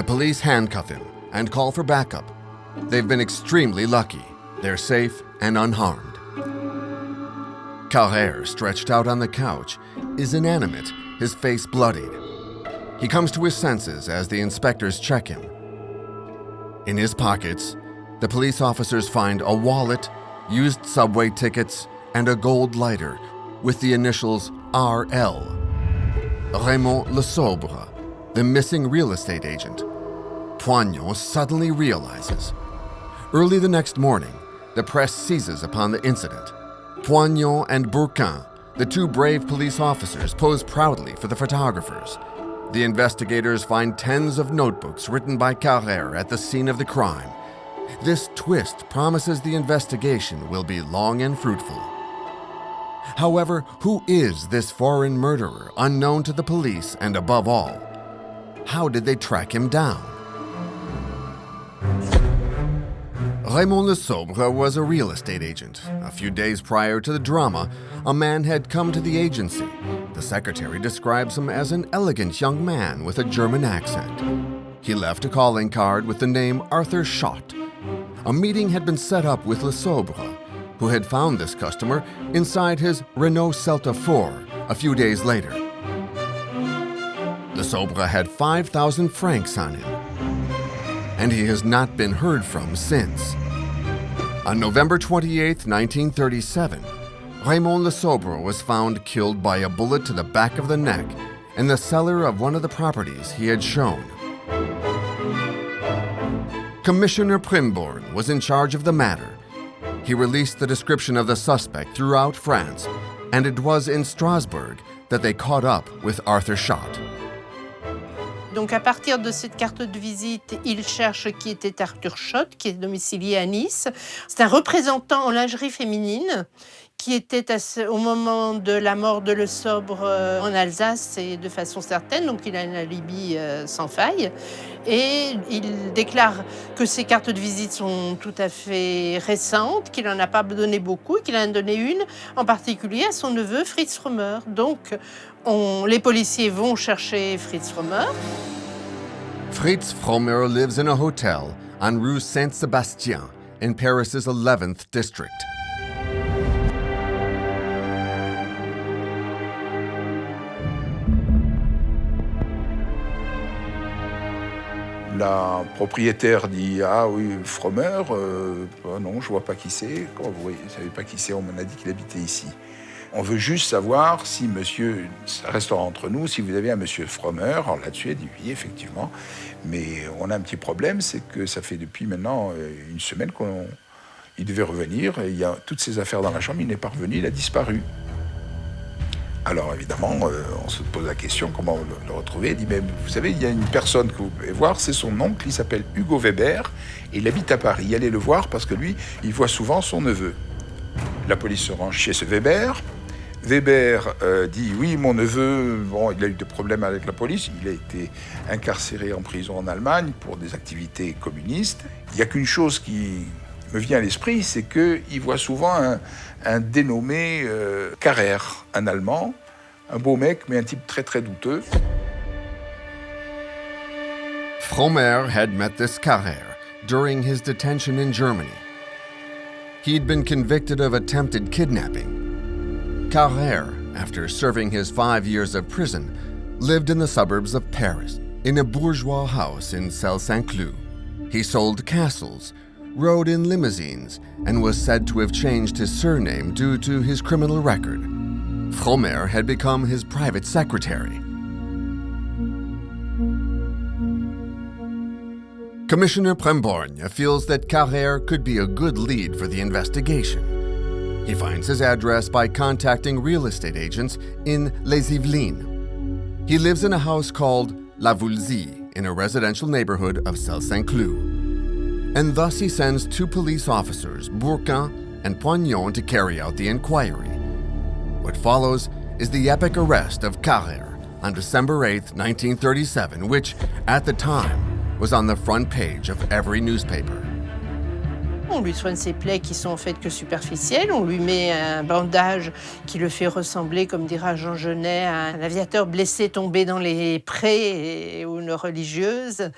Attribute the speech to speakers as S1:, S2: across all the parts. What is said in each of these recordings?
S1: The police handcuff him and call for backup. They've been extremely lucky. They're safe and unharmed. Carrère, stretched out on the couch, is inanimate, his face bloodied. He comes to his senses as the inspectors check him. In his pockets, the police officers find a wallet, used subway tickets, and a gold lighter with the initials RL. Raymond Le Sobre, the missing real estate agent. Poignon suddenly realizes. Early the next morning, the press seizes upon the incident. Poignon and Bourquin, the two brave police officers, pose proudly for the photographers. The investigators find tens of notebooks written by Carrère at the scene of the crime. This twist promises the investigation will be long and fruitful. However, who is this foreign murderer unknown to the police, and above all, how did they track him down? Raymond Le Sobre was a real estate agent. A few days prior to the drama, a man had come to the agency. The secretary describes him as an elegant young man with a German accent. He left a calling card with the name Arthur Schott. A meeting had been set up with Le Sobre, who had found this customer inside his Renault Celta 4 a few days later. Le Sobre had 5,000 francs on him, and he has not been heard from since. On November 28, 1937, Raymond Le Sobre was found killed by a bullet to the back of the neck in the cellar of one of the properties he had shown. Commissioner Primborn was in charge of the matter. He released the description of the suspect throughout France, and it was in Strasbourg that they caught up with Arthur Schott.
S2: Donc à partir de cette carte de visite, il cherche qui était Arthur Schott, qui est domicilié à Nice. C'est un représentant en lingerie féminine qui était au moment de la mort de Le Sobre en Alsace, et de façon certaine, donc il a un alibi sans faille. Et il déclare que ses cartes de visite sont tout à fait récentes, qu'il n'en a pas donné beaucoup, qu'il en a donné une en particulier à son neveu Fritz Frommer. Donc les policiers vont chercher Fritz Frommer.
S1: Fritz Frommer lives in a hotel on Rue Saint-Sébastien in Paris's 11th district.
S3: La propriétaire dit « Ah oui, Frommer, non, je vois pas qui c'est. » Comment vous ne savez pas qui c'est? On m'a dit qu'il habitait ici. On veut juste savoir si monsieur, ça restera entre nous, si vous avez un monsieur Frommer. Alors là-dessus, elle dit oui, effectivement. Mais on a un petit problème, c'est que ça fait depuis maintenant une semaine qu'il devait revenir. Et il y a toutes ses affaires dans la chambre, il n'est pas revenu, il a disparu. Alors évidemment, on se pose la question, comment le retrouver? Elle dit, mais vous savez, il y a une personne que vous pouvez voir, c'est son oncle, il s'appelle Hugo Weber, et il habite à Paris. Allez le voir parce que lui, il voit souvent son neveu. La police se rend chez ce Weber. Weber dit, oui, mon neveu, bon, il a eu des problèmes avec la police, il a été incarcéré en prison en Allemagne pour des activités communistes. Il n'y a qu'une chose qui me vient à l'esprit, c'est qu'il voit souvent un dénommé Carrère, un Allemand, un beau mec, mais un type très très douteux.
S1: Frommer had met this Carrère during his detention in Germany. He'd been convicted of attempted kidnapping. Carrère, after serving his 5 years of prison, lived in the suburbs of Paris, in a bourgeois house in Celle-Saint-Cloud. He sold castles, rode in limousines, and was said to have changed his surname due to his criminal record. Frommer had become his private secretary. Commissioner Primborn feels that Carrère could be a good lead for the investigation. He finds his address by contacting real estate agents in Les Yvelines. He lives in a house called La Voulzie in a residential neighborhood of Celle-Saint-Cloud. And thus he sends 2 police officers, Bourquin and Poignon, to carry out the inquiry. What follows is the epic arrest of Carrère on December 8, 1937, which, at the time, was on the front page of every newspaper.
S2: On lui soigne ses plaies qui sont en fait que superficielles. On lui met un bandage qui le fait ressembler, comme dira Jean Genet, à un aviateur blessé tombé dans les prés ou une religieuse.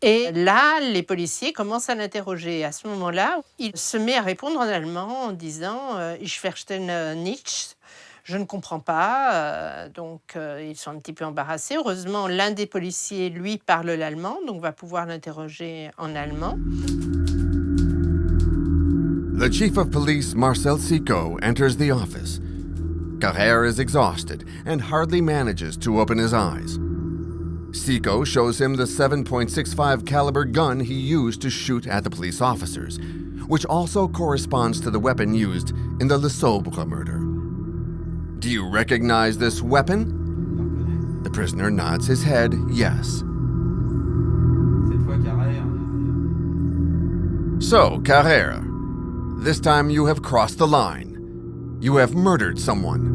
S2: Et là, les policiers commencent à l'interroger. À ce moment-là, il se met à répondre en allemand en disant « Ich verstehe nichts ». Je ne comprends pas, ils sont un petit peu embarrassés. Heureusement, l'un des policiers, lui, parle l'allemand, donc va pouvoir l'interroger en allemand.
S1: The chief of police, Marcel Sicot, enters the office. Carrère is exhausted and hardly manages to open his eyes. Sicot shows him the 7.65 caliber gun he used to shoot at the police officers, which also corresponds to the weapon used in the Le Sobre murder. Do you recognize this weapon? The prisoner nods his head yes. So, Carrère, this time you have crossed the line. You have murdered someone.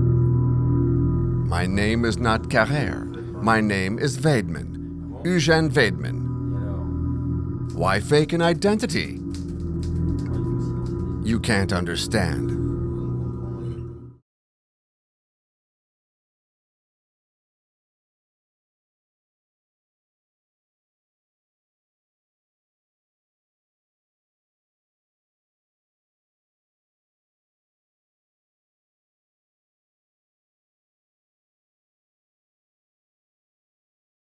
S1: My name is not Carrère. My name is Weidmann, Eugène Weidmann. Why fake an identity? You can't understand.